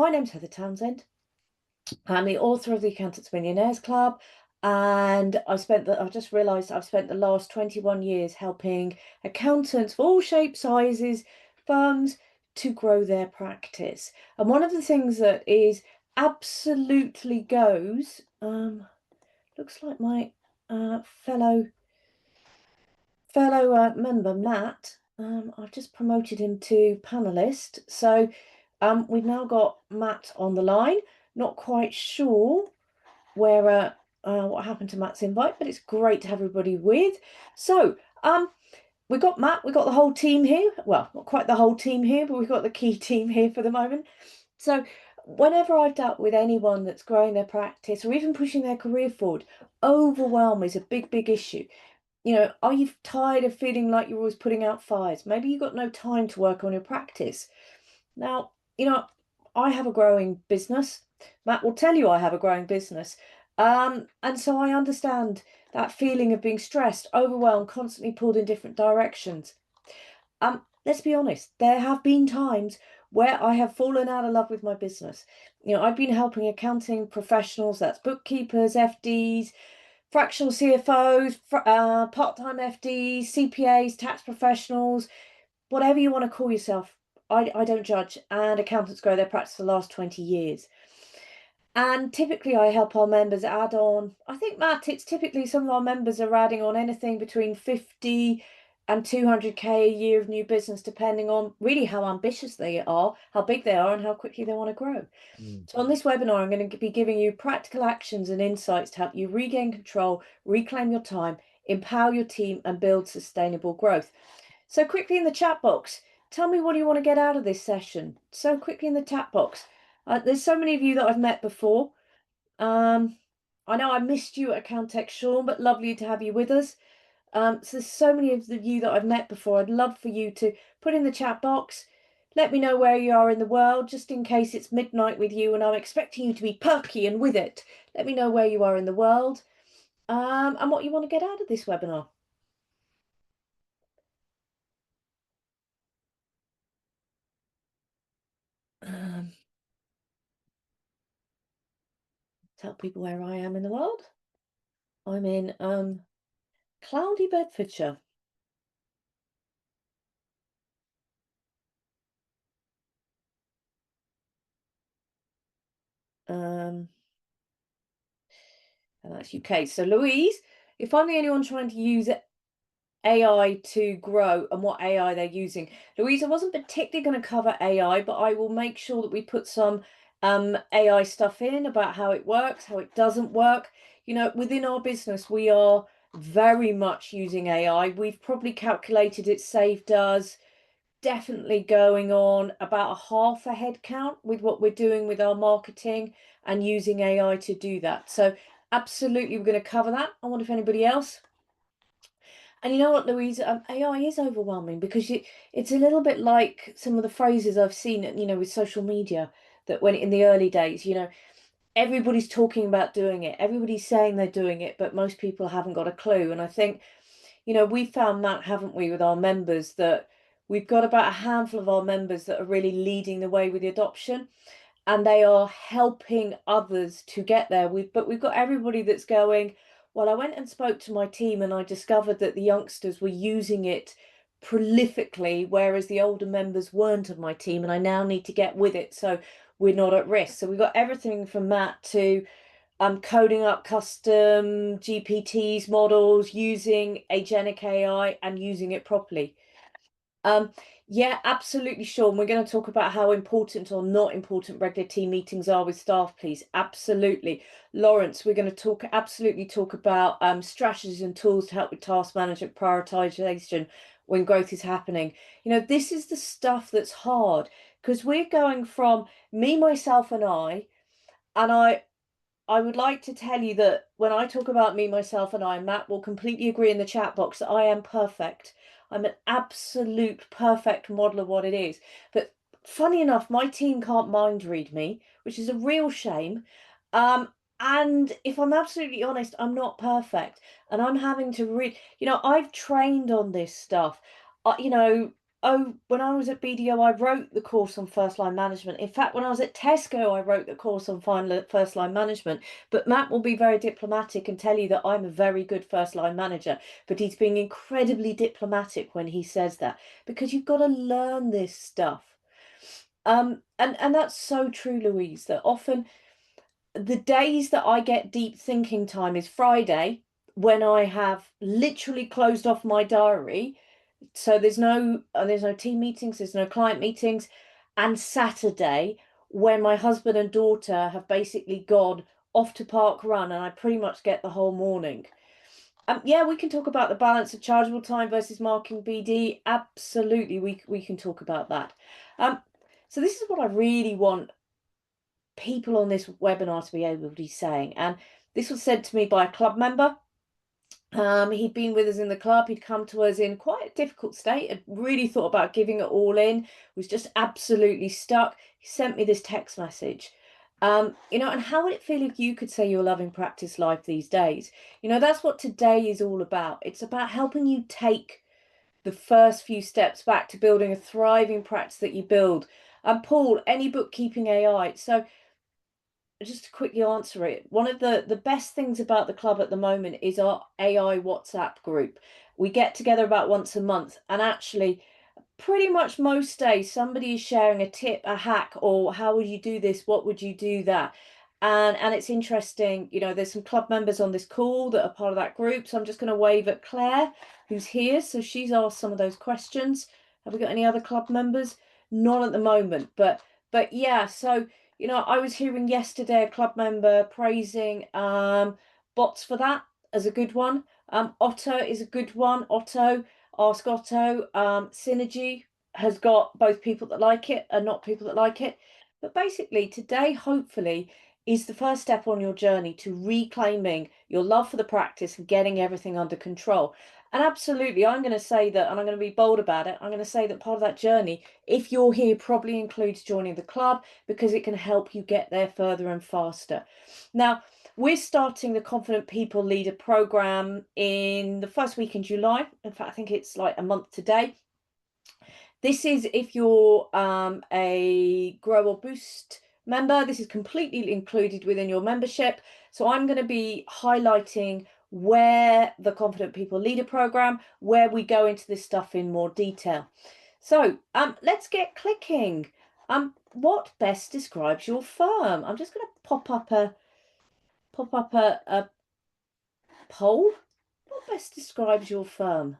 My name's Heather Townsend. I'm the author of the Accountants Millionaires Club, and I've just realised I've spent the last 21 years helping accountants of all shapes, sizes, firms to grow their practice. And one of the things that is absolutely goes, looks like my fellow member Matt. I've just promoted him to panelist, so we've now got Matt on the line. Not quite sure where what happened to Matt's invite, but it's great to have everybody with. So we got Matt, we got the whole team here. Well, not quite the whole team here, but we've got the key team here for the moment. So whenever I've dealt with anyone that's growing their practice or even pushing their career forward, overwhelm is a big issue. Are you tired of feeling like you're always putting out fires? Maybe you've got no time to work on your practice. Now, I have a growing business. Matt will tell you I have a growing business. And so I understand that feeling of being stressed, overwhelmed, constantly pulled in different directions. Let's be honest, there have been times where I have fallen out of love with my business. I've been helping accounting professionals, that's bookkeepers, FDs, fractional CFOs, part-time FDs, CPAs, tax professionals, whatever you want to call yourself. I don't judge, and accountants grow their practice for the last 20 years. And typically I help our members add on, I think, Matt, it's typically some of our members are adding on anything between 50 and 200k a year of new business, depending on really how ambitious they are, how big they are, and how quickly they want to grow. So on this webinar, I'm going to be giving you practical actions and insights to help you regain control, reclaim your time, empower your team, and build sustainable growth. So quickly in the chat box, tell me what you want to get out of this session. So quickly in the chat box. There's so many of you that I've met before. I know I missed you at Accountex, Sean, but lovely to have you with us. So there's so many of you that I've met before. I'd love for you to put in the chat box. Let me know where you are in the world, just in case it's midnight with you and I'm expecting you to be perky and with it. Let me know where you are in the world and what you want to get out of this webinar. Tell people where I am in the world. I'm in cloudy Bedfordshire. And that's UK. So Louise, if I'm the only one trying to use AI to grow and what AI they're using. Louise, I wasn't particularly going to cover AI, but I will make sure that we put some AI stuff in about how it works, how it doesn't work. Within our business, we are very much using AI. We've probably calculated it saved us definitely going on about a half a head count with what we're doing with our marketing and using AI to do that. So absolutely, we're going to cover that. I wonder if anybody else. And you know what, Louise, AI is overwhelming because it's a little bit like some of the phrases I've seen, with social media that when in the early days, everybody's talking about doing it. Everybody's saying they're doing it, but most people haven't got a clue. And I think, we found that, haven't we, with our members, that we've got about a handful of our members that are really leading the way with the adoption and they are helping others to get there. But we've got everybody that's going, well, I went and spoke to my team and I discovered that the youngsters were using it prolifically, whereas the older members weren't of my team, and I now need to get with it so we're not at risk. So we've got everything from that to coding up custom GPTs models, using agentic AI and using it properly. Yeah, absolutely, Sean. We're going to talk about how important or not important regular team meetings are with staff, please. Absolutely. Lawrence, we're going to absolutely talk about strategies and tools to help with task management, prioritization when growth is happening. This is the stuff that's hard because we're going from me, myself, and I would like to tell you that when I talk about me, myself, and I, Matt will completely agree in the chat box that I am perfect. I'm an absolute perfect model of what it is. But funny enough, my team can't mind read me, which is a real shame. And if I'm absolutely honest, I'm not perfect. And I'm having to read, I've trained on this stuff. Oh, when I was at BDO, I wrote the course on first line management. In fact, when I was at Tesco, I wrote the course on first line management. But Matt will be very diplomatic and tell you that I'm a very good first line manager. But he's being incredibly diplomatic when he says that, because you've got to learn this stuff. And that's so true, Louise, that often the days that I get deep thinking time is Friday, when I have literally closed off my diary, so there's no team meetings, there's no client meetings, and Saturday, when my husband and daughter have basically gone off to park run, and I pretty much get the whole morning. Yeah, we can talk about the balance of chargeable time versus marking BD. Absolutely, we can talk about that. So this is what I really want people on this webinar to be able to be saying, and this was said to me by a club member. He'd been with us in the club. He'd come to us in quite a difficult state, had really thought about giving it all in, was just absolutely stuck. He sent me this text message. And how would it feel if you could say you're loving practice life these days? That's what today is all about. It's about helping you take the first few steps back to building a thriving practice that you build. And Paul, any bookkeeping AI. So just to quickly answer it, one of the best things about the club at the moment is our AI WhatsApp group. We get together about once a month, and actually pretty much most days somebody is sharing a tip, a hack, or how would you do this, what would you do that. And it's interesting, there's some club members on this call that are part of that group, so I'm just going to wave at Claire, who's here. So she's asked some of those questions. Have we got any other club members? Not at the moment, but yeah. So I was hearing yesterday a club member praising bots for that as a good one. Otto is a good one. Otto, ask Otto. Synergy has got both people that like it and not people that like it. But basically, today, hopefully, is the first step on your journey to reclaiming your love for the practice and getting everything under control. And absolutely, I'm going to say that, and I'm going to be bold about it. I'm going to say that part of that journey, if you're here, probably includes joining the club, because it can help you get there further and faster. Now, we're starting the Confident People Leader program in the first week in July. In fact, I think it's like a month today. This is if you're a Grow or Boost member. This is completely included within your membership. So I'm going to be highlighting where the Confident People Leader program, where we go into this stuff in more detail. So let's get clicking. What best describes your firm? I'm just going to pop up a poll. What best describes your firm?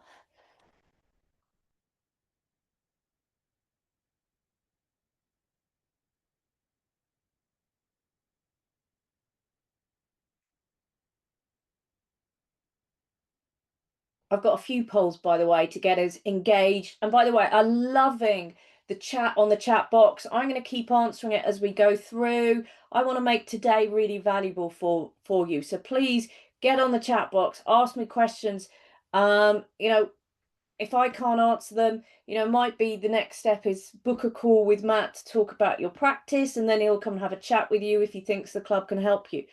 I've got a few polls, by the way, to get us engaged. And by the way, I'm loving the chat on the chat box. I'm going to keep answering it as we go through. I want to make today really valuable for you. So please get on the chat box, ask me questions. If I can't answer them, might be the next step is book a call with Matt to talk about your practice, and then he'll come and have a chat with you if he thinks the club can help you.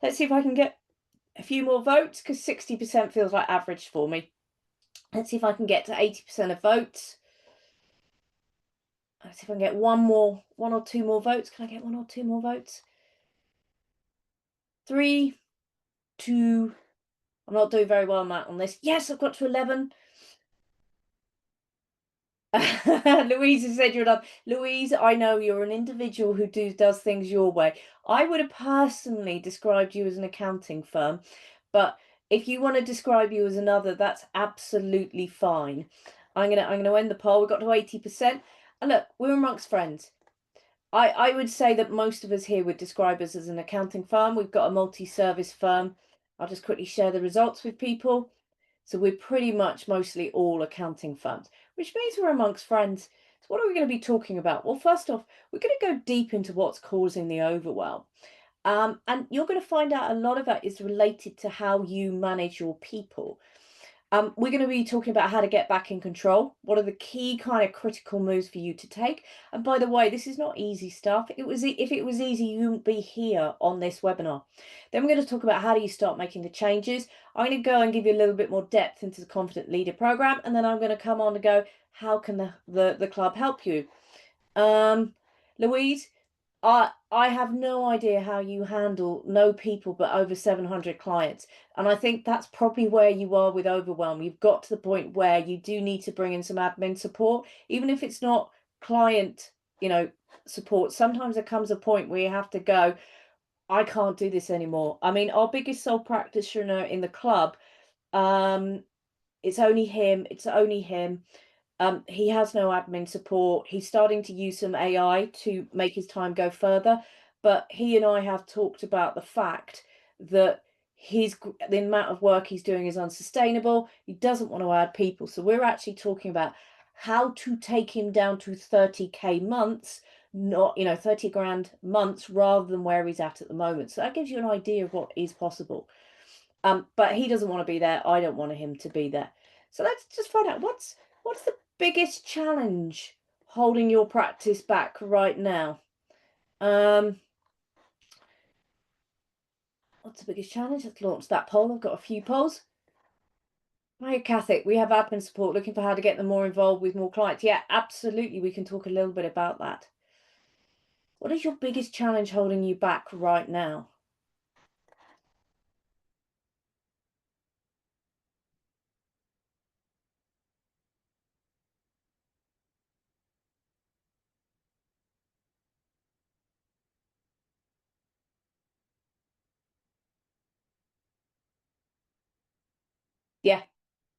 Let's see if I can get a few more votes, because 60% feels like average for me. Let's see if I can get to 80% of votes. Let's see if I can get one or two more votes. Can I get one or two more votes? 3, 2. I'm not doing very well, Matt, on this. Yes, I've got to 11. Louise has said you're enough. Louise, I know you're an individual who does things your way. I would have personally described you as an accounting firm, but if you want to describe you as another, that's absolutely fine. I'm gonna end the poll. We got to 80%. And look, we're amongst friends. I would say that most of us here would describe us as an accounting firm. We've got a multi-service firm. I'll just quickly share the results with people. So we're pretty much mostly all accounting firms, which means we're amongst friends. So what are we going to be talking about? Well, first off, we're going to go deep into what's causing the overwhelm. And you're going to find out a lot of that is related to how you manage your people. We're going to be talking about how to get back in control. What are the key kind of critical moves for you to take? And by the way, this is not easy stuff. If it was easy, you wouldn't be here on this webinar. Then we're going to talk about how do you start making the changes. I'm going to go and give you a little bit more depth into the Confident Leader program, and then I'm going to come on and go, how can the club help you? Louise, I have no idea how you handle no people but over 700 clients. And I think that's probably where you are with Overwhelm. You've got to the point where you do need to bring in some admin support, even if it's not client, support. Sometimes there comes a point where you have to go, I can't do this anymore. I mean, our biggest sole practitioner in the club, it's only him. It's only him. He has no admin support. He's starting to use some AI to make his time go further. But he and I have talked about the fact that the amount of work he's doing is unsustainable. He doesn't want to add people. So we're actually talking about how to take him down to 30K months, not 30 grand months, rather than where he's at the moment. So that gives you an idea of what is possible. But he doesn't want to be there. I don't want him to be there. So let's just find out what's the biggest challenge holding your practice back right now? What's the biggest challenge? Let's launch that poll. I've got a few polls. Hi, Kathy. We have admin support looking for how to get them more involved with more clients. Yeah, absolutely. We can talk a little bit about that. What is your biggest challenge holding you back right now? Yeah.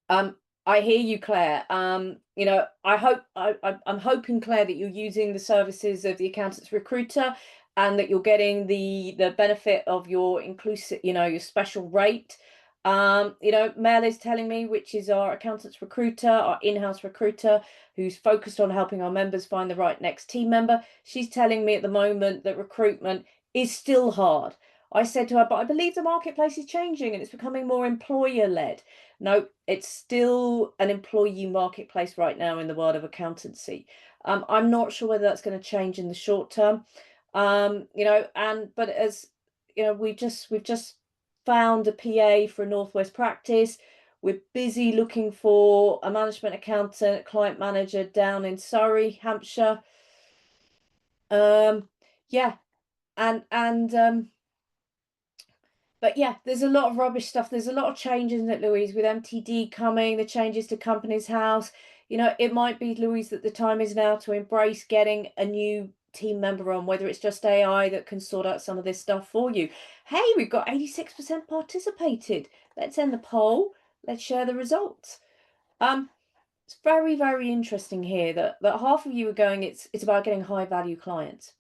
I hear you, Claire. I'm hoping, Claire, that you're using the services of the accountants recruiter and that you're getting the benefit of your inclusive, your special rate. Mel is telling me, which is our accountants recruiter, our in-house recruiter, who's focused on helping our members find the right next team member. She's telling me at the moment that recruitment is still hard. I said to her, but I believe the marketplace is changing and it's becoming more employer-led. No, it's still an employee marketplace right now in the world of accountancy. I'm not sure whether that's going to change in the short term. But as we've just found a PA for a Northwest practice. We're busy looking for a management accountant, client manager down in Surrey, Hampshire. Yeah, and but yeah, there's a lot of rubbish stuff. There's a lot of changes in it, Louise, with MTD coming, the changes to Companies House. It might be, Louise, that the time is now to embrace getting a new team member on, whether it's just AI that can sort out some of this stuff for you. Hey, we've got 86% participated. Let's end the poll. Let's share the results. It's very, very interesting here that half of you are going, it's about getting high value clients.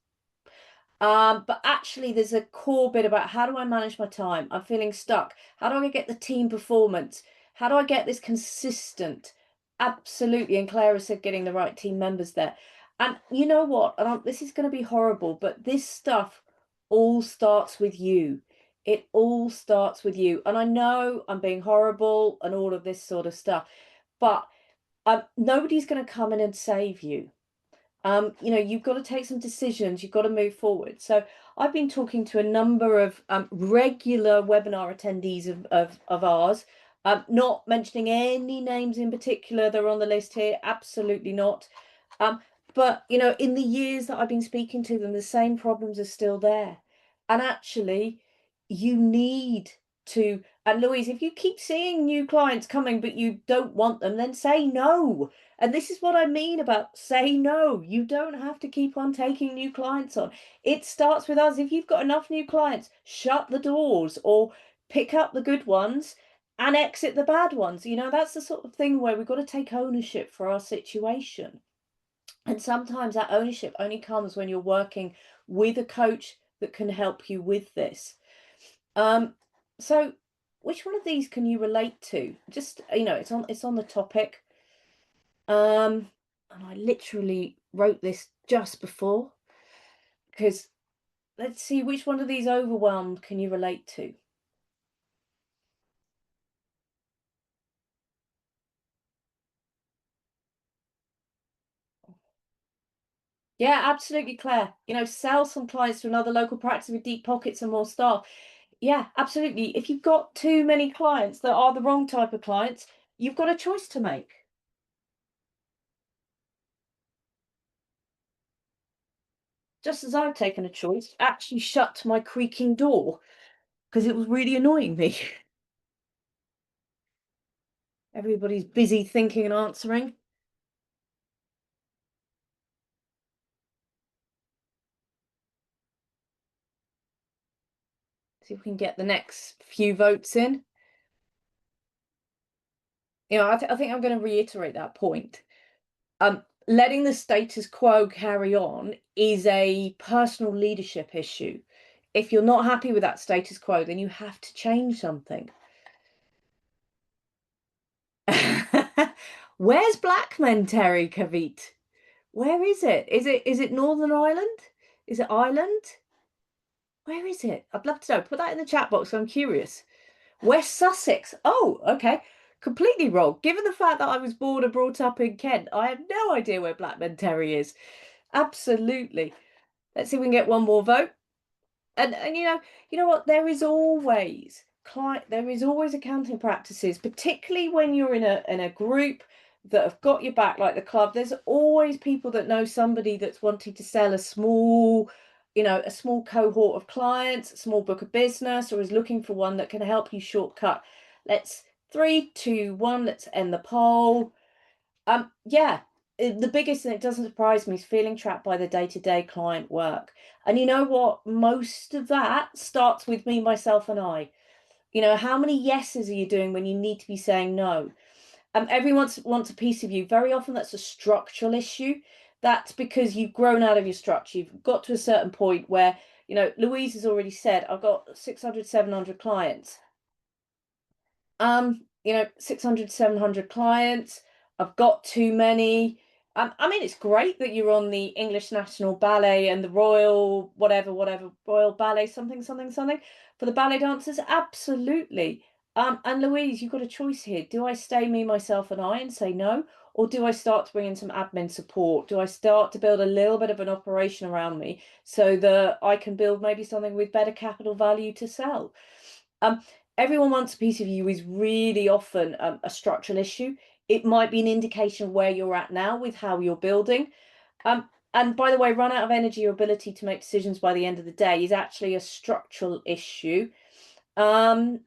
But actually there's a core bit about how do I manage my time? I'm feeling stuck. How do I get the team performance? How do I get this consistent? Absolutely. And Clara said getting the right team members there. And you know what? And this is going to be horrible, but this stuff all starts with you. It all starts with you. And I know I'm being horrible and all of this sort of stuff, but nobody's going to come in and save you. You've got to take some decisions, you've got to move forward. So I've been talking to a number of regular webinar attendees of ours, not mentioning any names in particular. They're on the list here, absolutely not. But in the years that I've been speaking to them, the same problems are still there. And actually, you need to, and Louise, if you keep seeing new clients coming, but you don't want them, then say no. And this is what I mean about say no. You don't have to keep on taking new clients on. It starts with us. If you've got enough new clients, shut the doors or pick up the good ones and exit the bad ones. That's the sort of thing where we've got to take ownership for our situation. And sometimes that ownership only comes when you're working with a coach that can help you with this. So which one of these can you relate to? Just, it's on the topic. And I literally wrote this just before, because let's see, which one of these overwhelmed can you relate to? Yeah, absolutely, Claire. Sell some clients to another local practice with deep pockets and more staff. Yeah, absolutely. If you've got too many clients that are the wrong type of clients, you've got a choice to make. Just as I've taken a choice, actually shut my creaking door because it was really annoying me. Everybody's busy thinking and answering. See if we can get the next few votes in. I think I'm going to reiterate that point. Letting the status quo carry on is a personal leadership issue. If you're not happy with that status quo, then you have to change something. Where's Blackman, Terry Kavit? Where is it? Is it Northern Ireland? Is it Ireland? Where is it? I'd love to know. Put that in the chat box. I'm curious. West Sussex. Oh, okay. Completely wrong. Given the fact that I was born and brought up in Kent, I have no idea where Blackman Terry is. Absolutely. Let's see if we can get one more vote. And you know what? There is always accounting practices, particularly when you're in a group that have got your back, like the club. There's always people that know somebody that's wanting to sell a small cohort of clients, a small book of business, or is looking for one that can help you shortcut. Let's 3, 2, 1. Let's end the poll. Yeah, the biggest thing, it doesn't surprise me, is feeling trapped by the day-to-day client work. And you know what? Most of that starts with me, myself, and I. How many yeses are you doing when you need to be saying no? Everyone wants a piece of you. Very often that's a structural issue. That's because you've grown out of your structure. You've got to a certain point where, Louise has already said, I've got 600, 700 clients. 600, 700 clients. I've got too many. I mean, it's great that you're on the English National Ballet and the Royal whatever Royal Ballet something something something for the ballet dancers. Absolutely. And Louise, you've got a choice here. Do I stay me, myself, and I and say no, or do I start to bring in some admin support? Do I start to build a little bit of an operation around me so that I can build maybe something with better capital value to sell? Um, Everyone wants a piece of you is really often a structural issue. It might be an indication of where you're at now with how you're building. And by the way, run out of energy or ability to make decisions by the end of the day is actually a structural issue. And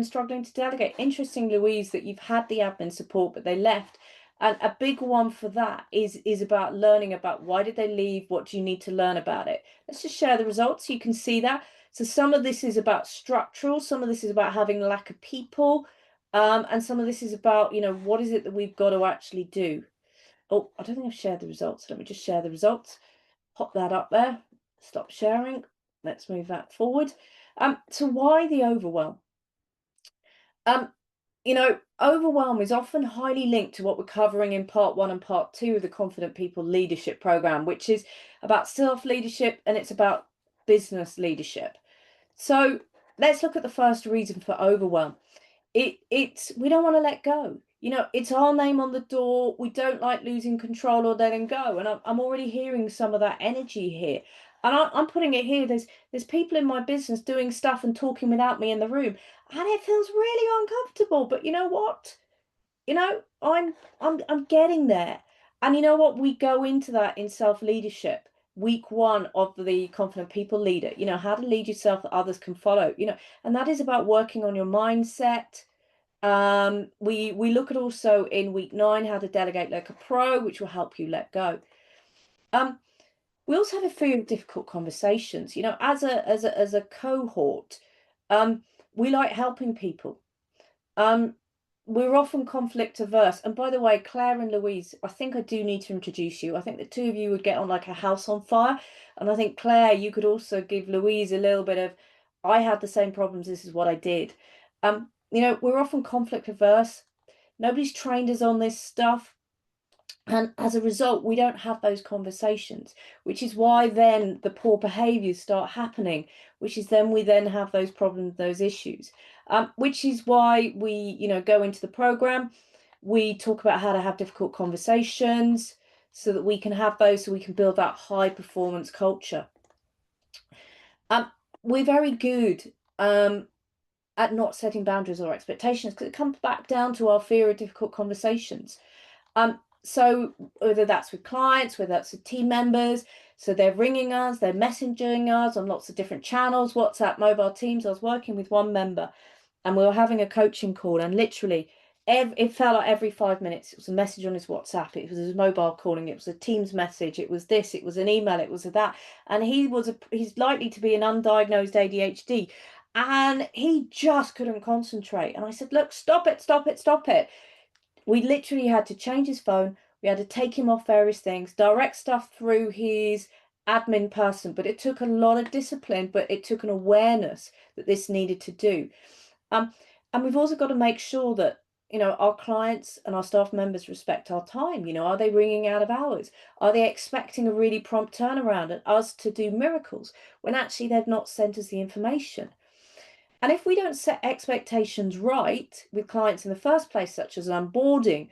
struggling to delegate. Interesting, Louise, that you've had the admin support, but they left. And a big one for that is about learning about why did they leave? What do you need to learn about it? Let's just share the results so you can see that. So some of this is about structural, some of this is about having lack of people, and some of this is about, what is it that we've got to actually do? Oh, I don't think I've shared the results. Let me just share the results. Pop that up there. Stop sharing. Let's move that forward. So why the overwhelm? Um, Overwhelm is often highly linked to what we're covering in part 1 and part 2 of the Confident People Leadership Program, which is about self-leadership and it's about business leadership. So let's look at the first reason for overwhelm. It's we don't want to let go. It's our name on the door. We don't like losing control or letting go. And I'm already hearing some of that energy here. And I'm putting it here. There's people in my business doing stuff and talking without me in the room. And it feels really uncomfortable. But you know what? I'm getting there. And you know what? We go into that in self-leadership. Week 1 of the Confident People Leader, how to lead yourself that others can follow, and that is about working on your mindset. We look at also in week 9 how to delegate like a pro, which will help you let go. We also have a fear of difficult conversations. As a cohort, we like helping people. We're often conflict averse. And by the way, Claire and Louise, I think I do need to introduce you. I think the two of you would get on like a house on fire. And I think, Claire, you could also give Louise a little bit of, I had the same problems, this is what I did. We're often conflict averse. Nobody's trained us on this stuff. And as a result, we don't have those conversations, which is why then the poor behaviors start happening, which is then we then have those problems, those issues, which is why we, go into the program. We talk about how to have difficult conversations. so that we can have those, so we can build that high performance culture. We're very good at not setting boundaries or expectations, because it comes back down to our fear of difficult conversations. So whether that's with clients, whether that's with team members, so they're ringing us, they're messaging us on lots of different channels, WhatsApp, mobile, Teams. I was working with one member and we were having a coaching call, and literally it felt like every 5 minutes it was a message on his WhatsApp, it was his mobile calling, it was a Teams message, it was this, it was an email, it was that. And he's likely to be an undiagnosed ADHD, and he just couldn't concentrate. And I said, look, stop it, stop it, stop it. We literally had to change his phone. We had to take him off various things, direct stuff through his admin person. But it took a lot of discipline, but it took an awareness that this needed to do. And we've also got to make sure that, our clients and our staff members respect our time. Are they ringing out of hours? Are they expecting a really prompt turnaround and us to do miracles when actually they've not sent us the information? And if we don't set expectations right with clients in the first place, such as onboarding,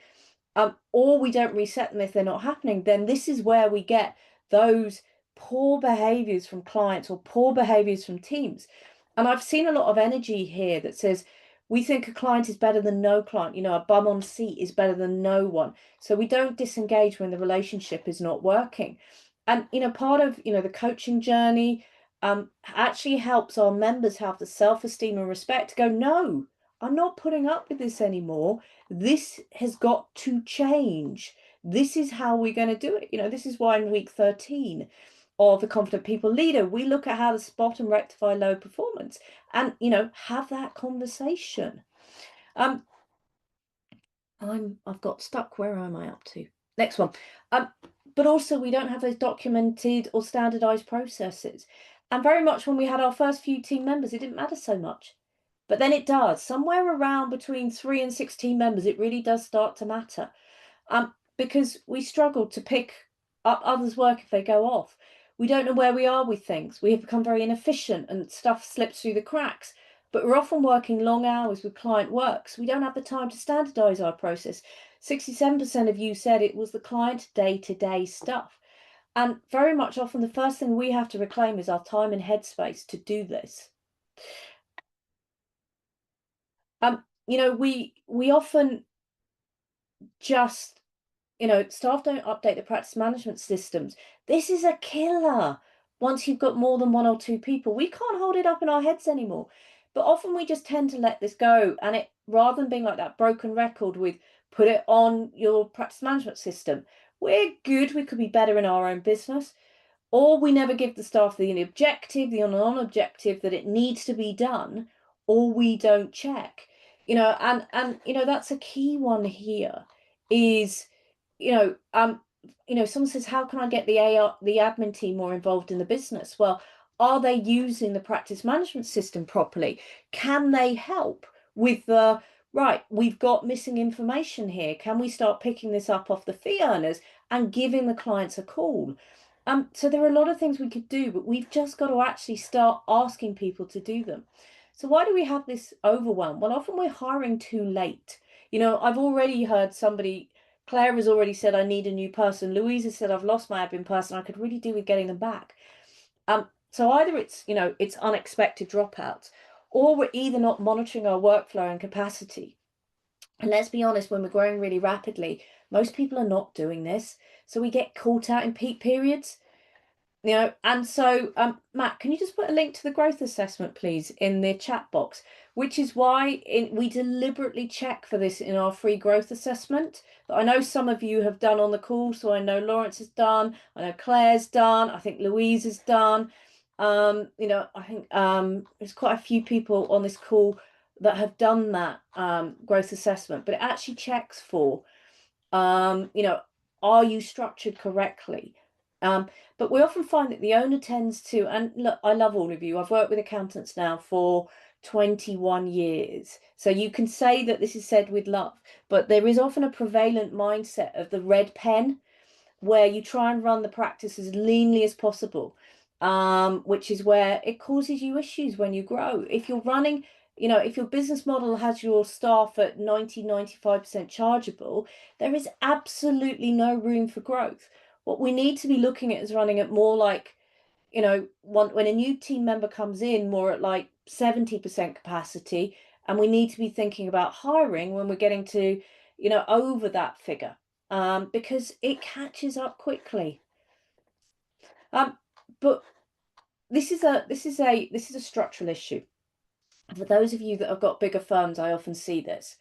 or we don't reset them if they're not happening, then this is where we get those poor behaviors from clients or poor behaviors from teams. And I've seen a lot of energy here that says, we think a client is better than no client. A bum on seat is better than no one. So we don't disengage when the relationship is not working. And, part of, the coaching journey actually helps our members have the self-esteem and respect to go, no, I'm not putting up with this anymore. This has got to change. This is how we're going to do it. This is why in week 13 of the Confident People Leader, we look at how to spot and rectify low performance and, have that conversation. I've got stuck. Where am I up to? Next one. But also we don't have those documented or standardized processes. And very much when we had our first few team members, it didn't matter so much. But then it does. Somewhere around between 3 and 6 team members, it really does start to matter. Because we struggle to pick up others' work if they go off. We don't know where we are with things. We have become very inefficient and stuff slips through the cracks. But we're often working long hours with client work, so we don't have the time to standardize our process. 67% of you said it was the client day-to-day stuff. And very much often the first thing we have to reclaim is our time and headspace to do this. We often just, staff don't update the practice management systems. This is a killer. Once you've got more than 1 or 2 people, we can't hold it up in our heads anymore. But often we just tend to let this go, and it, rather than being like that broken record with put it on your practice management system, we're good, we could be better in our own business, or we never give the staff the objective, the non-objective that it needs to be done, or we don't check. And that's a key one here is, someone says, how can I get the admin team more involved in the business? Well, are they using the practice management system properly? Can they help with the, right, we've got missing information here. Can we start picking this up off the fee earners and giving the clients a call? So there are a lot of things we could do, but we've just got to actually start asking people to do them. So why do we have this overwhelm? Well, often we're hiring too late. I've already heard Claire has already said, I need a new person. Louise has said, I've lost my admin person. I could really do with getting them back. So either it's unexpected dropouts, or we're either not monitoring our workflow and capacity. And let's be honest, when we're growing really rapidly, most people are not doing this. So we get caught out in peak periods. And so, Matt, can you just put a link to the growth assessment, please, in the chat box, which is why we deliberately check for this in our free growth assessment that I know some of you have done on the call. So I know Lawrence has done, I know Claire's done, I think Louise has done. I think there's quite a few people on this call that have done that growth assessment, but it actually checks for, are you structured correctly? But we often find that the owner tends to, and look, I love all of you. I've worked with accountants now for 21 years. So you can say that this is said with love, but there is often a prevalent mindset of the red pen where you try and run the practice as leanly as possible, which is where it causes you issues when you grow. If you're running if your business model has your staff at 90-95% chargeable, there is absolutely no room for growth. What we need to be looking at is running it more like, when a new team member comes in, more at like 70% capacity, and we need to be thinking about hiring when we're getting to, over that figure, because it catches up quickly. But this is a structural issue. For those of you that have got bigger firms, I often see this.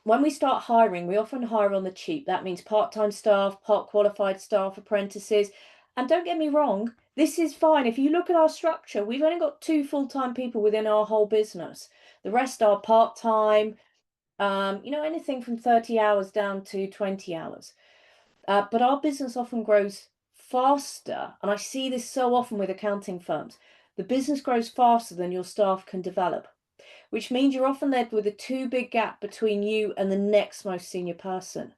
When we start hiring, we often hire on the cheap. That means part-time staff, part qualified staff, apprentices. And don't get me wrong, this is fine. If you look at our structure, we've only got 2 full-time people within our whole business. The rest are part-time, anything from 30 hours down to 20 hours. But our business often grows faster, and I see this so often with accounting firms. The business grows faster than your staff can develop, which means you're often led with a too big gap between you and the next most senior person.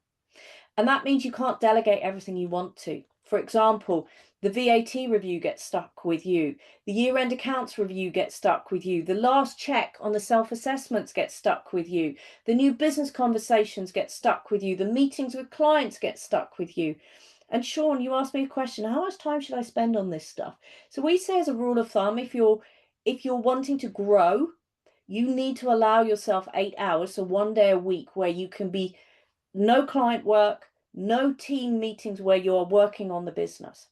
And that means you can't delegate everything you want to. For example, the VAT review gets stuck with you. The year-end accounts review gets stuck with you. The last check on the self-assessments gets stuck with you. The new business conversations get stuck with you. The meetings with clients get stuck with you. And Sean, you asked me a question, how much time should I spend on this stuff? So we say, as a rule of thumb, if you're wanting to grow, you need to allow yourself 8 hours, so 1 day a week, where you can be no client work, no team meetings where you're working on the business.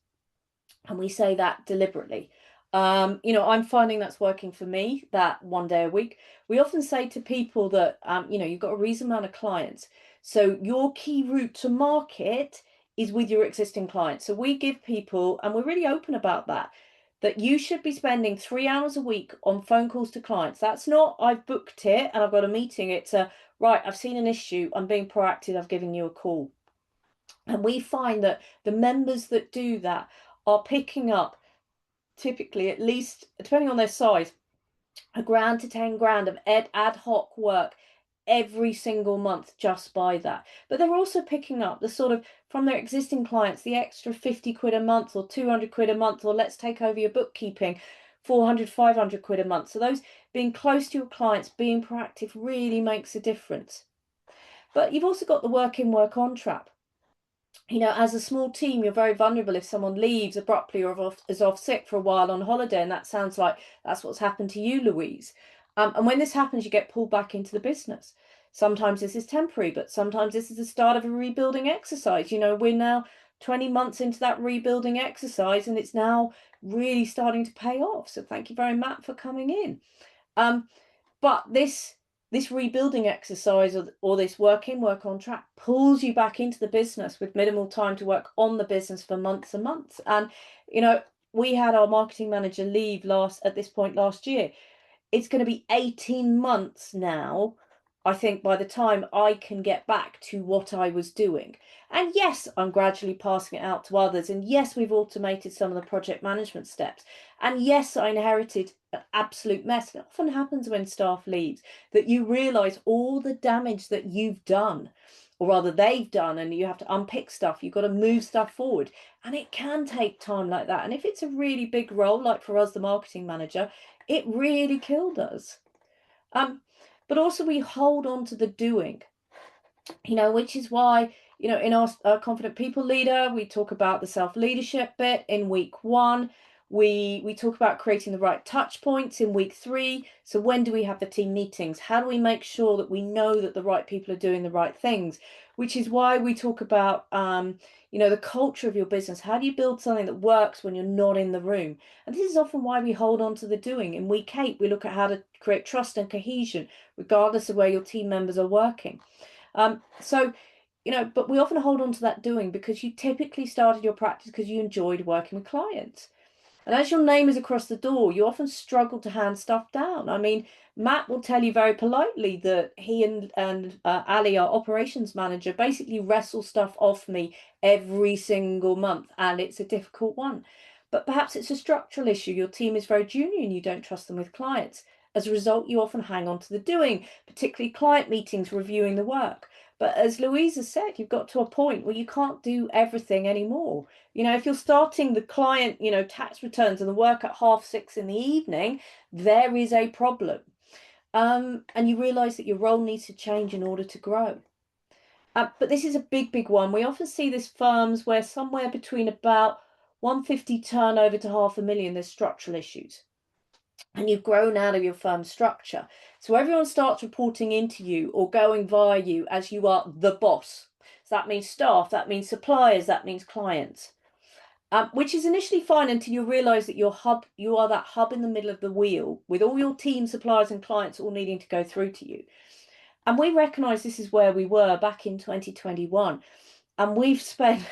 And we say that deliberately. I'm finding that's working for me, that 1 day a week. We often say to people that, you've got a reasonable amount of clients. So your key route to market is with your existing clients. So we give people, and we're really open about that you should be spending 3 hours a week on phone calls to clients. That's not, I've booked it and I've got a meeting. It's right, I've seen an issue, I'm being proactive, I've given you a call. And we find that the members that do that are picking up typically, at least, depending on their size, £1,000 to £10,000 of ad hoc work every single month just by that. But they're also picking up the sort of, from their existing clients, the extra 50 quid a month or 200 quid a month, or let's take over your bookkeeping, 400, 500 quid a month. So those, being close to your clients, being proactive, really makes a difference. But you've also got the work in, work on trap. As a small team, you're very vulnerable if someone leaves abruptly or is off sick for a while on holiday. And that sounds like that's what's happened to you, Louise. And when this happens, you get pulled back into the business. Sometimes this is temporary, but sometimes this is the start of a rebuilding exercise. We're now 20 months into that rebuilding exercise, and it's now really starting to pay off. So thank you very much for coming in. But this rebuilding exercise, or this work in, work on track, pulls you back into the business with minimal time to work on the business for months and months. And, we had our marketing manager leave at this point last year. It's going to be 18 months now, I think, by the time I can get back to what I was doing. And yes, I'm gradually passing it out to others. And yes, we've automated some of the project management steps. And yes, I inherited an absolute mess. It often happens when staff leaves, that you realise all the damage that you've done, or rather they've done, and you have to unpick stuff. You've got to move stuff forward. And it can take time like that. And if it's a really big role, like for us, the marketing manager, it really killed us. But also we hold on to the doing, which is why, in our Confident People Leader, we talk about the self-leadership bit in week 1. We talk about creating the right touch points in week 3. So when do we have the team meetings? How do we make sure that we know that the right people are doing the right things? Which is why we talk about, the culture of your business. How do you build something that works when you're not in the room? And this is often why we hold on to the doing. In week 8, we look at how to create trust and cohesion, regardless of where your team members are working. But we often hold on to that doing because you typically started your practice because you enjoyed working with clients. And as your name is across the door, you often struggle to hand stuff down. I mean, Matt will tell you very politely that he and Ali, our operations manager, basically wrestle stuff off me every single month, and it's a difficult one. But perhaps it's a structural issue. Your team is very junior and you don't trust them with clients. As a result, you often hang on to the doing, particularly client meetings, reviewing the work. But as Louisa said, you've got to a point where you can't do everything anymore. If you're starting the client, tax returns and the work at 6:30 in the evening, there is a problem. and you realize that your role needs to change in order to grow. But this is a big one. We often see this firms where somewhere between about 150 turnover to 500,000, there's structural issues. And you've grown out of your firm structure. So everyone starts reporting into you or going via you as you are the boss. So that means staff, that means suppliers, that means clients. Which is initially fine until you realize that you are that hub in the middle of the wheel with all your team, suppliers and clients all needing to go through to you. And we recognize this is where we were back in 2021. And we've spent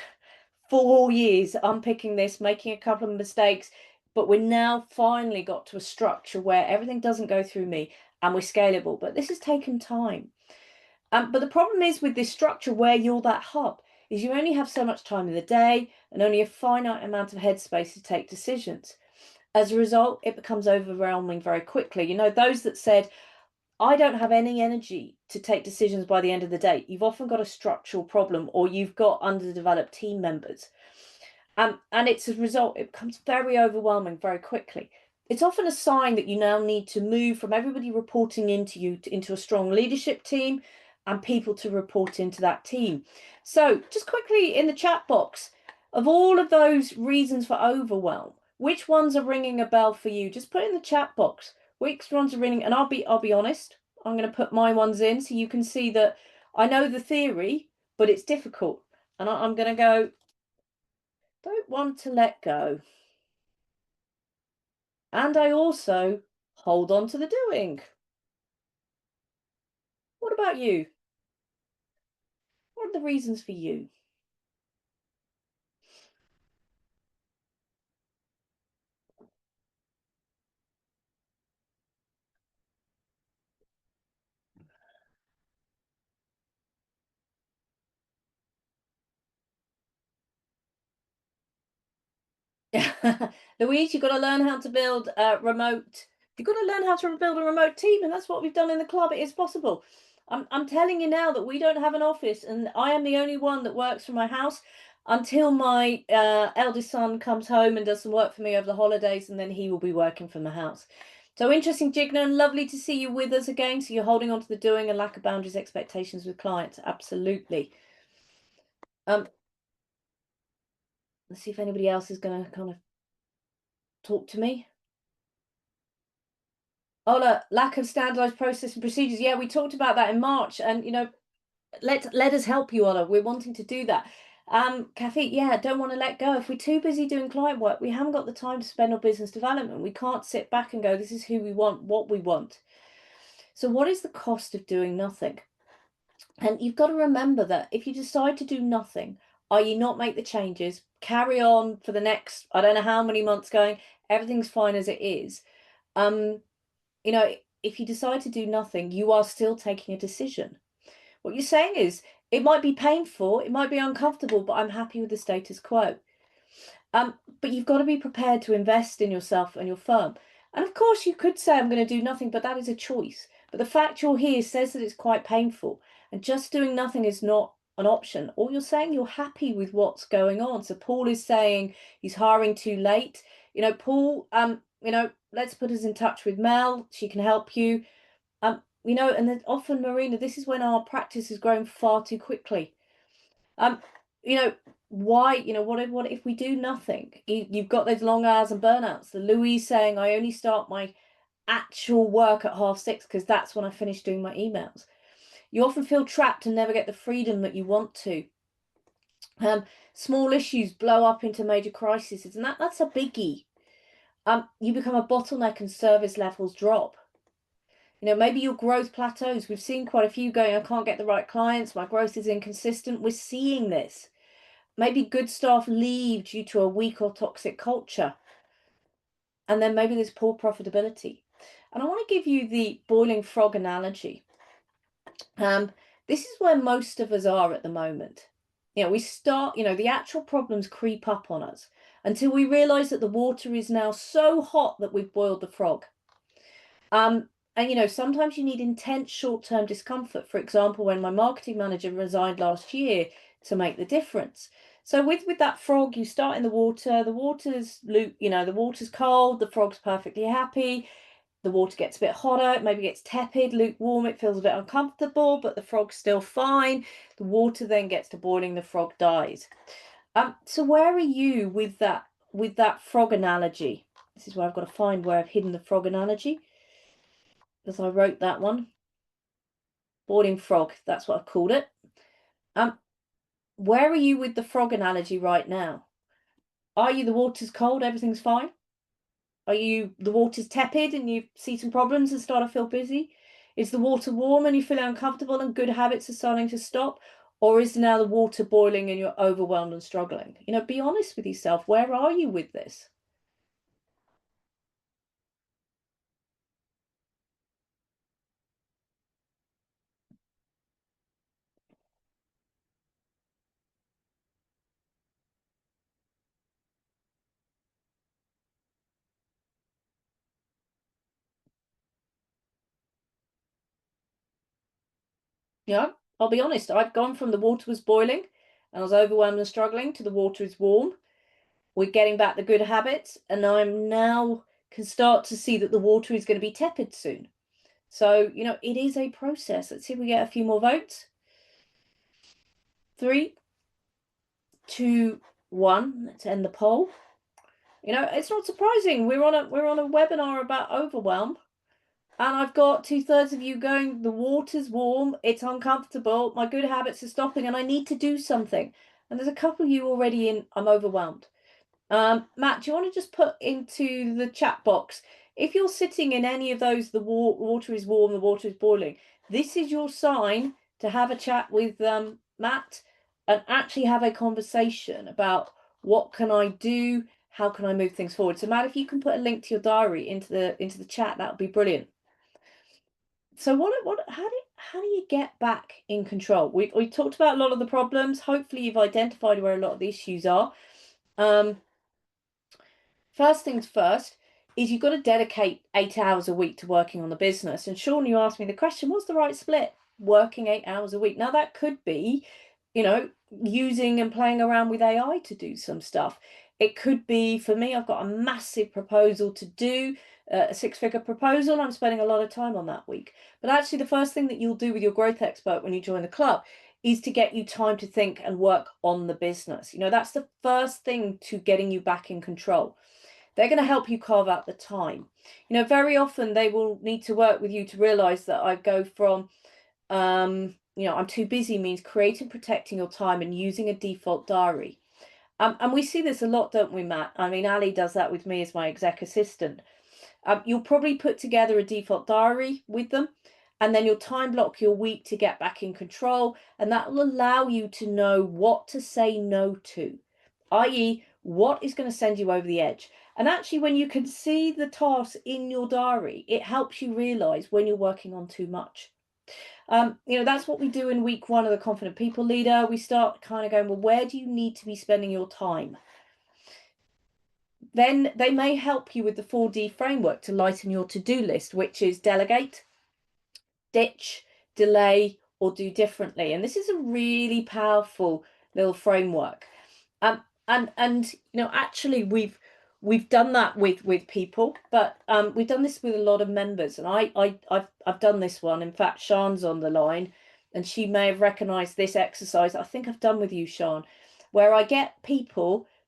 4 years unpicking this, making a couple of mistakes, but we're now finally got to a structure where everything doesn't go through me and we're scalable. But this has taken time. But the problem is with this structure where you're that hub is you only have so much time in the day and only a finite amount of headspace to take decisions. As a result, it becomes overwhelming very quickly. You know, those that said, I don't have any energy to take decisions by the end of the day, you've often got a structural problem or you've got underdeveloped team members. And it's a result, it becomes very overwhelming very quickly. It's often a sign that you now need to move from everybody reporting into you into a strong leadership team and people to report into that team. So just quickly in the chat box, of all of those reasons for overwhelm, which ones are ringing a bell for you? Just put it in the chat box. Which ones are ringing? And I'll be honest, I'm going to put my ones in so you can see that I know the theory, but it's difficult. And I'm going to go, don't want to let go. And I also hold on to the doing. What about you? What are the reasons for you? Louise, you've got to learn how to build a remote. You've got to learn how to build a remote team, and that's what we've done in the club. It is possible. I'm telling you now that we don't have an office, and I am the only one that works from my house until my eldest son comes home and does some work for me over the holidays, and then he will be working from the house. So interesting, Jignan. Lovely to see you with us again. So you're holding on to the doing and lack of boundaries, expectations with clients. Absolutely. Let's see if anybody else is going to kind of talk to me. Oh, lack of standardized process and procedures. Yeah, we talked about that in March, and you know, let us help you, Ola. We're wanting to do that. Kathy, yeah, don't want to let go. If we're too busy doing client work, we haven't got the time to spend on business development. We can't sit back and go, this is who we want, what we want. So what is the cost of doing nothing? And you've got to remember that if you decide to do nothing, i.e. not make the changes, carry on for the next, I don't know how many months going, everything's fine as it is. You know, if you decide to do nothing, you are still taking a decision. What you're saying is, it might be painful, it might be uncomfortable, but I'm happy with the status quo. But you've got to be prepared to invest in yourself and your firm. And of course, you could say, I'm going to do nothing, but that is a choice. But the fact you're here says that it's quite painful. And just doing nothing is not an option. Or you're saying you're happy with what's going on. So Paul is saying he's hiring too late. You know, Paul, you know, let's put us in touch with Mel. She can help you. You know, and then often, Marina, this is when our practice has grown far too quickly. You know, why, you know, what if we do nothing? You've got those long hours and burnouts. The Louise saying, I only start my actual work at 6:30 because that's when I finish doing my emails. You often feel trapped and never get the freedom that you want to. Small issues blow up into major crises, and that's a biggie. You become a bottleneck and service levels drop. You know, maybe your growth plateaus. We've seen quite a few going, I can't get the right clients, my growth is inconsistent. We're seeing this. Maybe good staff leave due to a weak or toxic culture. And then maybe there's poor profitability. And I want to give you the boiling frog analogy. This is where most of us are at the moment. You know, we start, you know, the actual problems creep up on us until we realize that the water is now so hot that we've boiled the frog. And, you know, sometimes you need intense short-term discomfort. For example, when my marketing manager resigned last year to make the difference. So with that frog, you start in the water's you know, the water's cold, the frog's perfectly happy. the water gets a bit hotter, it maybe gets tepid, lukewarm, it feels a bit uncomfortable, but the frog's still fine. The water then gets to boiling, the frog dies. So where are you with that frog analogy? This is where I've got to find where I've hidden the frog analogy, because I wrote that one. Boiling frog, that's what I've called it. Where are you with the frog analogy right now? Are you the water's cold, everything's fine? Are you the water's tepid and you see some problems and start to feel busy? Is the water warm and you feel uncomfortable and good habits are starting to stop? Or is now the water boiling and you're overwhelmed and struggling? Be honest with yourself. Where are you with this? I'll be honest. I've gone from the water was boiling and I was overwhelmed and struggling to the water is warm. We're getting back the good habits, and I'm now can start to see that the water is going to be tepid soon. So, it is a process. Let's see if we get a few more votes. 3, 2, 1. Let's end the poll. It's not surprising. We're on a webinar about overwhelm, and I've got 2/3 of you going, the water's warm, it's uncomfortable, my good habits are stopping, and I need to do something. And there's a couple of you already in, I'm overwhelmed. Matt, do you want to just put into the chat box, if you're sitting in any of those, the water is warm, the water is boiling, this is your sign to have a chat with Matt and actually have a conversation about what can I do, how can I move things forward. So Matt, if you can put a link to your diary into the chat, that would be brilliant. So how do you get back in control? We talked about a lot of the problems. Hopefully you've identified where a lot of the issues are. First things first is you've got to dedicate 8 hours a week to working on the business. And Sean, you asked me the question, what's the right split? Working 8 hours a week. Now that could be, using and playing around with AI to do some stuff. It could be, for me, I've got a massive proposal to do, a 6-figure proposal. I'm spending a lot of time on that week. But actually the first thing that you'll do with your growth expert when you join the club is to get you time to think and work on the business. That's the first thing to getting you back in control. They're going to help you carve out the time. Very often they will need to work with you to realize that I go from, I'm too busy means creating, protecting your time and using a default diary. And we see this a lot, don't we, Matt? I mean, Ali does that with me as my exec assistant. You'll probably put together a default diary with them, and then you'll time block your week to get back in control. And that will allow you to know what to say no to, i.e. what is going to send you over the edge. And actually, when you can see the tasks in your diary, it helps you realize when you're working on too much. That's what we do in week 1 of the Confident People Leader. We start kind of going, well, where do you need to be spending your time? Then they may help you with the 4D framework to lighten your to-do list, which is delegate, ditch, delay, or do differently. And this is a really powerful little framework. And actually we've done that with people, but we've done this with a lot of members, and I've done this one. In fact, Sian's on the line, and she may have recognized this exercise I think I've done with you, Sian, where I get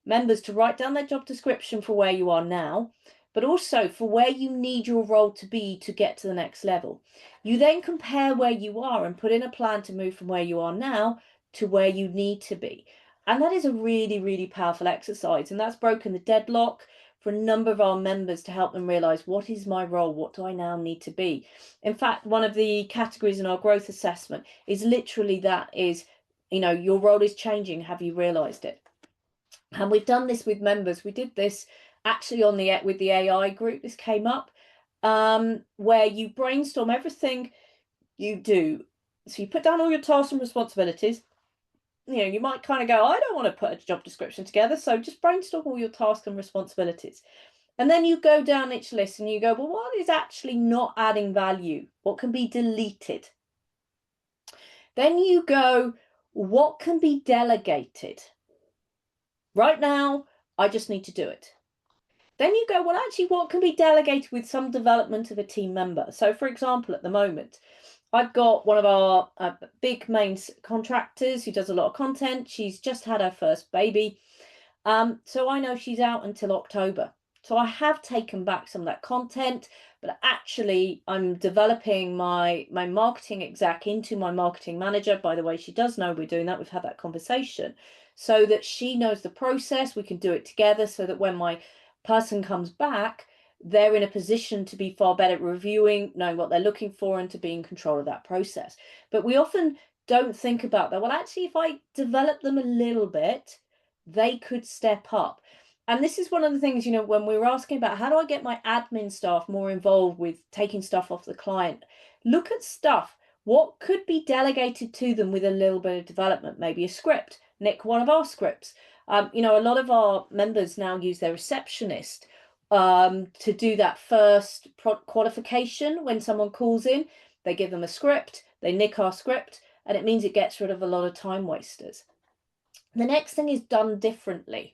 members to write down their job description for where you are now, but also for where you need your role to be to get to the next level. You then compare where you are and put in a plan to move from where you are now to where you need to be. And that is a really, really powerful exercise. And that's broken the deadlock for a number of our members to help them realize, what is my role? What do I now need to be? In fact, one of the categories in our growth assessment is literally that is, your role is changing. Have you realized it? And we've done this with members. We did this actually with the AI group. This came up where you brainstorm everything you do. So you put down all your tasks and responsibilities. You might kind of go, I don't want to put a job description together, so just brainstorm all your tasks and responsibilities. And then you go down each list and you go, well, what is actually not adding value? What can be deleted? Then you go, what can be delegated? Right now, I just need to do it. Then you go, well, actually, what can be delegated with some development of a team member? So, for example, at the moment, I've got one of our big main contractors who does a lot of content. She's just had her first baby. So I know she's out until October. So I have taken back some of that content, but actually I'm developing my marketing exec into my marketing manager. By the way, she does know we're doing that. We've had that conversation so that she knows the process. We can do it together so that when my person comes back, they're in a position to be far better at reviewing, knowing what they're looking for, and to be in control of that process. But we often don't think about that. Well, actually, if I develop them a little bit, they could step up. And this is one of the things, when we were asking about how do I get my admin staff more involved with taking stuff off the client, look at stuff. What could be delegated to them with a little bit of development? Maybe a script, nick one of our scripts. A lot of our members now use their receptionist to do that first qualification when someone calls in. They give them a script, they nick our script, and it means it gets rid of a lot of time wasters. The next thing is done differently.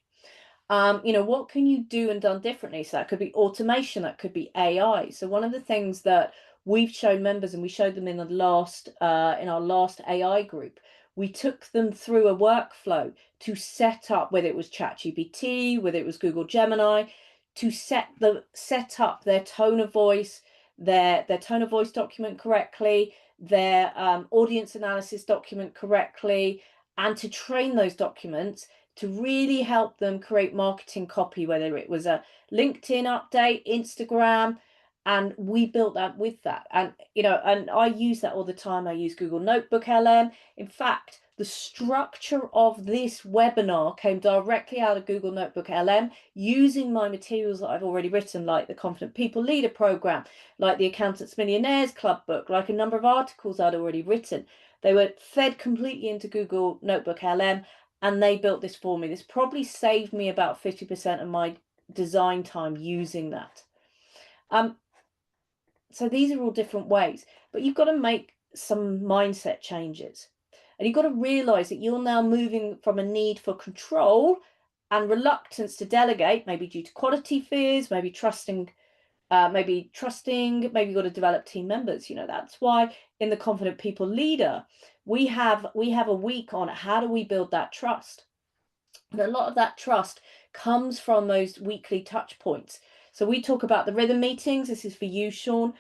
What can you do and done differently? So that could be automation, that could be AI. So one of the things that we've shown members, and we showed them in our last AI group, we took them through a workflow to set up, whether it was ChatGPT, whether it was Google Gemini, to set up their tone of voice, their tone of voice document correctly, their audience analysis document correctly, and to train those documents to really help them create marketing copy, whether it was a LinkedIn update, Instagram, and we built that with that. And I use that all the time. I use Google Notebook LM. In fact, the structure of this webinar came directly out of Google Notebook LM using my materials that I've already written, like the Confident People Leader Program, like the Accountants Millionaires Club book, like a number of articles I'd already written. They were fed completely into Google Notebook LM, and they built this for me. This probably saved me about 50% of my design time using that. So these are all different ways, but you've got to make some mindset changes. And you've got to realize that you're now moving from a need for control and reluctance to delegate, maybe due to quality fears, maybe trusting, maybe you've got to develop team members. That's why in the Confident People Leader, we have a week on how do we build that trust. And a lot of that trust comes from those weekly touch points. So we talk about the rhythm meetings. This is for you, Sean.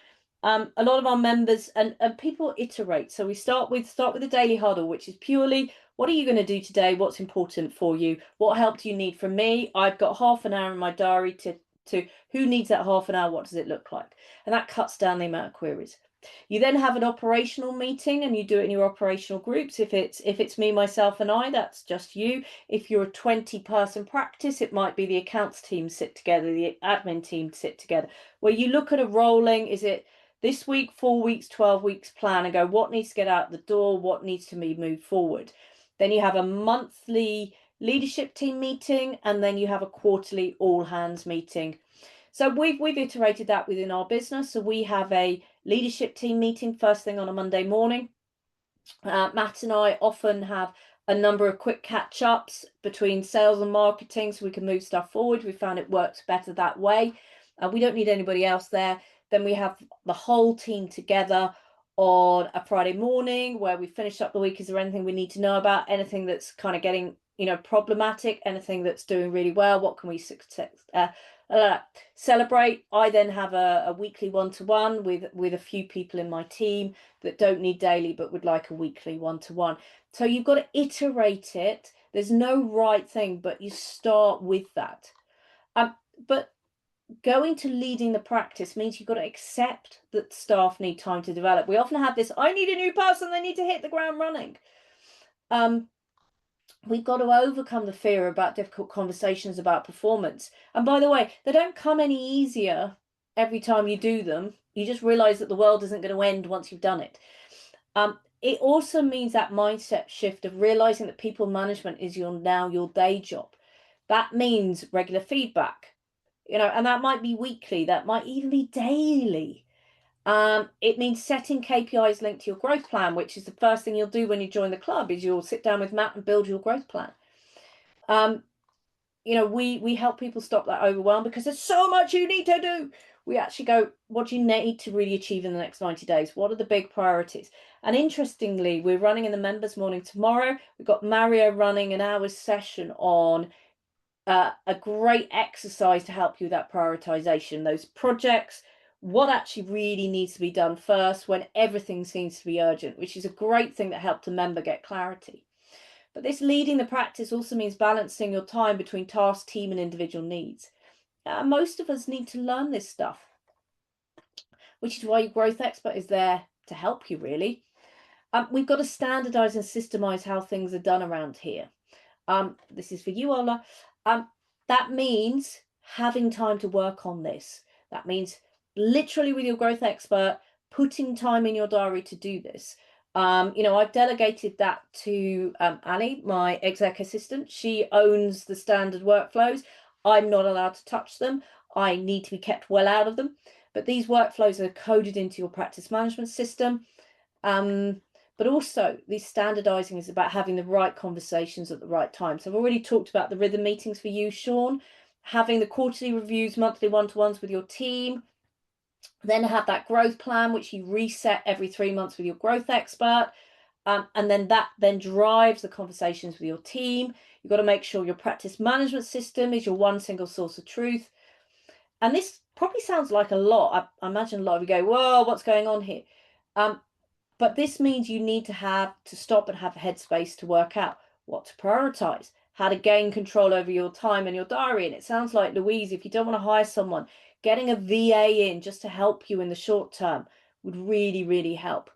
A lot of our members and people iterate. So we start with the daily huddle, which is purely what are you going to do today? What's important for you? What help do you need from me? I've got half an hour in my diary to who needs that half an hour? What does it look like? And that cuts down the amount of queries. You then have an operational meeting, and you do it in your operational groups. If it's me, myself, and I, that's just you. If you're a 20-person practice, it might be the accounts team sit together, the admin team sit together, where you look at a rolling, is it this week, 4 weeks, 12 weeks plan, and go, what needs to get out the door? What needs to be moved forward? Then you have a monthly leadership team meeting, and then you have a quarterly all hands meeting. So we've iterated that within our business. So we have a leadership team meeting first thing on a Monday morning. Matt and I often have a number of quick catch-ups between sales and marketing so we can move stuff forward. We found it works better that way. We don't need anybody else there. Then we have the whole team together on a Friday morning where we finish up the week. Is there anything we need to know about? Anything that's kind of getting, problematic? Anything that's doing really well? What can we celebrate? I then have a weekly one-to-one with a few people in my team that don't need daily but would like a weekly one-to-one. So you've got to iterate it. There's no right thing, but you start with that. But going to leading the practice means you've got to accept that staff need time to develop. We often have this, I need a new person, they need to hit the ground running. We've got to overcome the fear about difficult conversations about performance. And by the way, they don't come any easier every time you do them. You just realize that the world isn't going to end once you've done it. It also means that mindset shift of realizing that people management is now your day job. That means regular feedback, and that might be weekly, that might even be daily. It means setting KPIs linked to your growth plan, which is the first thing you'll do when you join the club, is you'll sit down with Matt and build your growth plan. you know, we help people stop that overwhelm because there's so much you need to do. We actually go, what do you need to really achieve in the next 90 days? What are the big priorities? And interestingly, we're running in the members morning tomorrow. We've got Mario running an hour's session on a great exercise to help you with that prioritization, those projects, what actually really needs to be done first when everything seems to be urgent, which is a great thing that helped a member get clarity. But this leading the practice also means balancing your time between task, team, and individual needs. Most of us need to learn this stuff, which is why your growth expert is there to help you, really. We've got to standardize and systemize how things are done around here. This is for you, Ola. That means having time to work on this. That means literally with your growth expert, putting time in your diary to do this. I've delegated that to Ali, my exec assistant. She owns the standard workflows. I'm not allowed to touch them. I need to be kept well out of them. But these workflows are coded into your practice management system. But also this standardizing is about having the right conversations at the right time. So I've already talked about the rhythm meetings for you, Sean, having the quarterly reviews, monthly one-to-ones with your team, then have that growth plan, which you reset every 3 months with your growth expert. And then that then drives the conversations with your team. You've got to make sure your practice management system is your one single source of truth. And this probably sounds like a lot. I imagine a lot of you go, whoa, what's going on here? But this means you need to stop and have a headspace to work out what to prioritize, how to gain control over your time and your diary. And it sounds like, Louise, if you don't want to hire someone, getting a VA in just to help you in the short term would really, really help.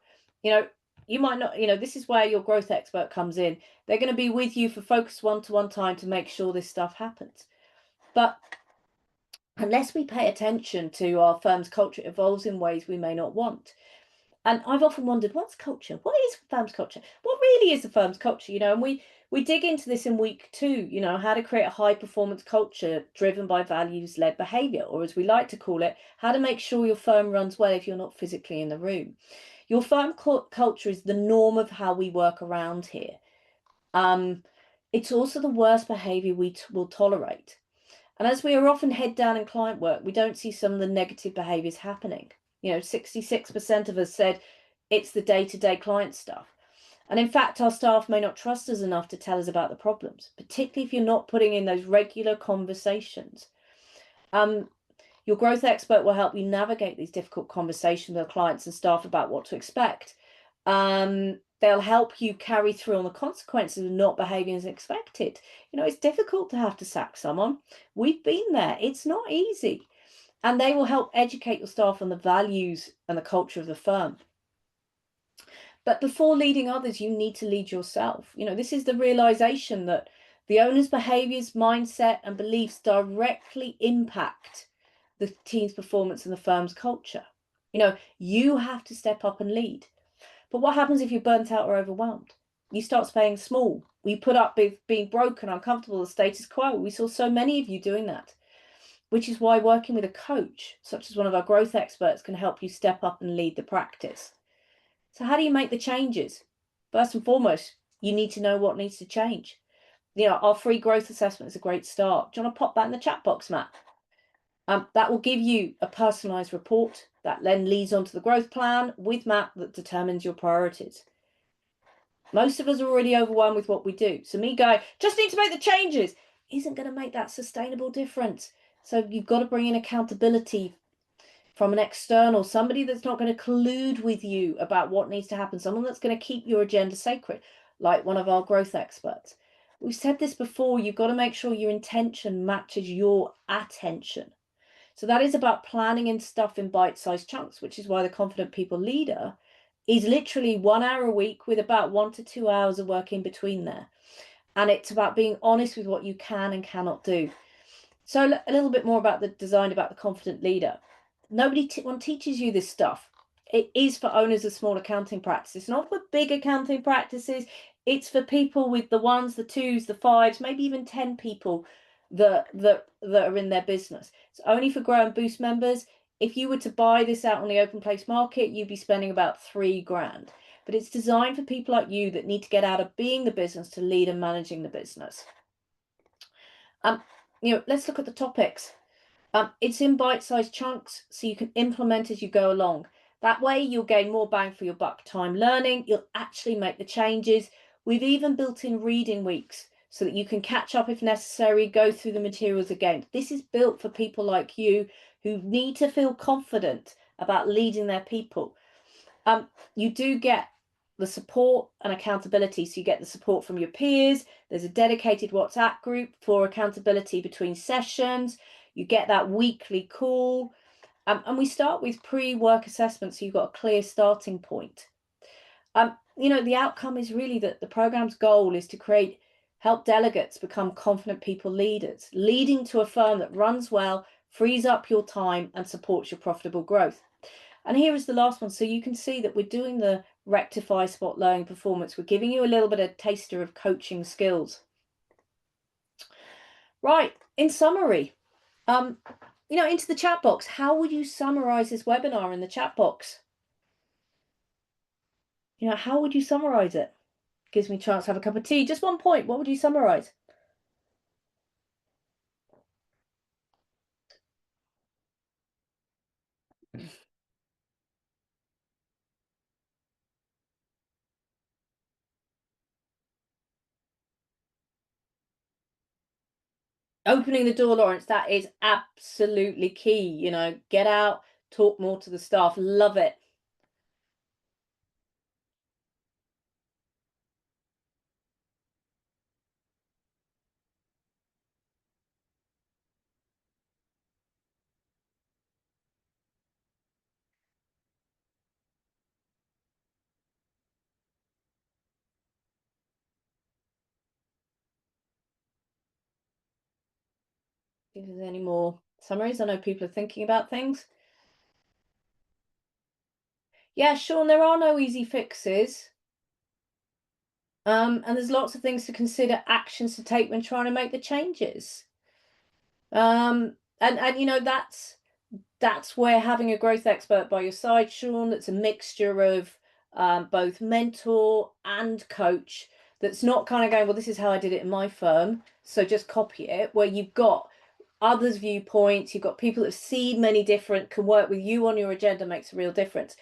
You might not, this is where your growth expert comes in. They're going to be with you for focused one-to-one time to make sure this stuff happens. But unless we pay attention to our firm's culture, it evolves in ways we may not want. And I've often wondered, what's culture? What is the firm's culture? What really is the firm's culture? And we dig into this in week 2, how to create a high performance culture driven by values led behavior, or as we like to call it, how to make sure your firm runs well if you're not physically in the room. Your firm culture is the norm of how we work around here. It's also the worst behavior we will tolerate. And as we are often head down in client work, we don't see some of the negative behaviors happening. 66% of us said it's the day-to-day client stuff. And in fact, our staff may not trust us enough to tell us about the problems, particularly if you're not putting in those regular conversations. Your growth expert will help you navigate these difficult conversations with clients and staff about what to expect. They'll help you carry through on the consequences of not behaving as expected. It's difficult to have to sack someone. We've been there. It's not easy. And they will help educate your staff on the values and the culture of the firm. But before leading others, you need to lead yourself. This is the realization that the owner's behaviors, mindset, and beliefs directly impact the team's performance and the firm's culture. You have to step up and lead. But what happens if you're burnt out or overwhelmed? You start playing small. We put up with being broken, uncomfortable, the status quo. We saw so many of you doing that, which is why working with a coach, such as one of our growth experts, can help you step up and lead the practice. So how do you make the changes? First and foremost, you need to know what needs to change. Our free growth assessment is a great start. Do you want to pop that in the chat box, Matt? That will give you a personalized report that then leads on to the growth plan with Matt that determines your priorities. Most of us are already overwhelmed with what we do. So me going, just need to make the changes, isn't going to make that sustainable difference. So you've got to bring in accountability from an external, somebody that's not going to collude with you about what needs to happen, someone that's going to keep your agenda sacred, like one of our growth experts. We've said this before, you've got to make sure your intention matches your attention. So that is about planning in stuff in bite-sized chunks, which is why the Confident People Leader is literally 1 hour a week with about 1 to 2 hours of work in between there. And it's about being honest with what you can and cannot do. So a little bit more about the design about the Confident Leader. Nobody teaches you this stuff. It is for owners of small accounting practices, not for big accounting practices. It's for people with the 1s, the 2s, the 5s, maybe even 10 people that are in their business. It's only for Grow and Boost members. If you were to buy this out on the open place market, you'd be spending about $3,000. But it's designed for people like you that need to get out of being the business to lead and managing the business. let's look at the topics. It's in bite-sized chunks, so you can implement as you go along. That way you'll gain more bang for your buck time learning. You'll actually make the changes. We've even built in reading weeks so that you can catch up if necessary, go through the materials again. This is built for people like you who need to feel confident about leading their people. You do get the support and accountability. So you get the support from your peers. There's a dedicated WhatsApp group for accountability between sessions. You get that weekly call. And we start with pre-work assessment, so you've got a clear starting point. The outcome is really that the program's goal is to help delegates become confident people leaders, leading to a firm that runs well, frees up your time, and supports your profitable growth. And here is the last one. So you can see that we're doing the rectify, spot, learning, performance. We're giving you a little bit of taster of coaching skills. Right, in summary, into the chat box, how would you summarize this webinar in the chat box? How would you summarize it? Gives me a chance to have a cup of tea. Just 1 point. What would you summarize? Opening the door, Lawrence, that is absolutely key. Get out, talk more to the staff. Love it. If there's any more summaries, I know people are thinking about things. Yeah, Sean, there are no easy fixes. And there's lots of things to consider, actions to take when trying to make the changes. And that's where having a growth expert by your side, Sean, that's a mixture of both mentor and coach, that's not kind of going, well, this is how I did it in my firm, so just copy it, where you've got others' viewpoints, you've got people that have seen many different, can work with you on your agenda, makes a real difference.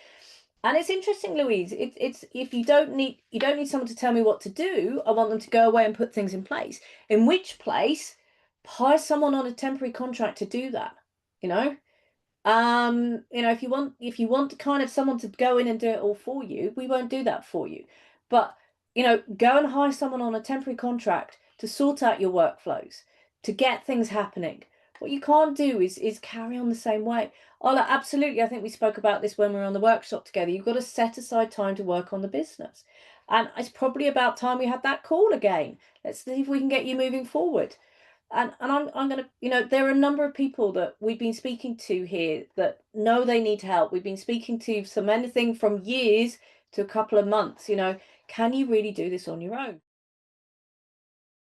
And it's interesting, Louise, it's if you don't need someone to tell me what to do, I want them to go away and put things in place. In which place, hire someone on a temporary contract to do that, you know? If you want kind of someone to go in and do it all for you, we won't do that for you. But, go and hire someone on a temporary contract to sort out your workflows, to get things happening. What you can't do is carry on the same way. Oh, absolutely. I think we spoke about this when we were on the workshop together. You've got to set aside time to work on the business. And it's probably about time we had that call again. Let's see if we can get you moving forward. And I'm going to, there are a number of people that we've been speaking to here that know they need help. We've been speaking to anything from years to a couple of months. Can you really do this on your own?